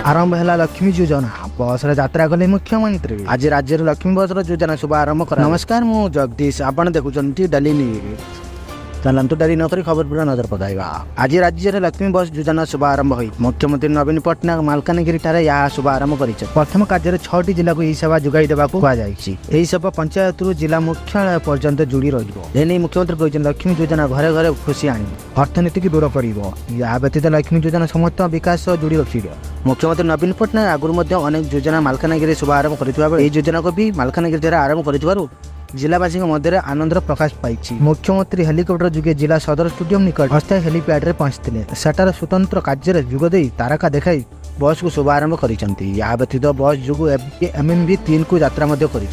आरंभ है लक्ष्मी योजना बस यात्रा कले मुख्यमंत्री आज राज्य लक्ष्मी बस योजना शुभ आरंभ कर। नमस्कार मु जगदीश आपण देखुंट डेली न्यूज चलतु डेरी नक खबर पूरा नजर पकाइबा। आज राज्य में लक्ष्मी बस योजना शुभ आरंभ हुई मुख्यमंत्री नवीन पट्टनायक मालकानगिरी यह शुभ आरंभ कर प्रथम कार्य 6टी जिला को यह सेवा जोगाई देवा कहुई। सेवा पंचायत जिला मुख्यालय पर्यंत जोड़ी रही मुख्यमंत्री कहते लक्ष्मी योजना घरे घरे खुशी आनी अर्थनीति की दूर कर व्यतीत लक्ष्मी योजना समस्त विकास जोड़ी रख। मुख्यमंत्री नवीन पट्टनायक आगुरी अनेक योजना मालकानगिरी शुभ आरंभ कर योजना को भी मालकानगिरी द्वारा आरंभ कर जिलावासी मध्य आनंद प्रकाश पाई। मुख्यमंत्री हेलिकप्टर जुगे जिला सदर स्टेडियम निकट अस्थायी हेलीपैड रे पहुंचते सेठार स्वतंत्र कार्य जोगदे तारका देखाई बस को शुभारंभ कर। व्यतीत बस जो MMV 3 को यात्रा कर।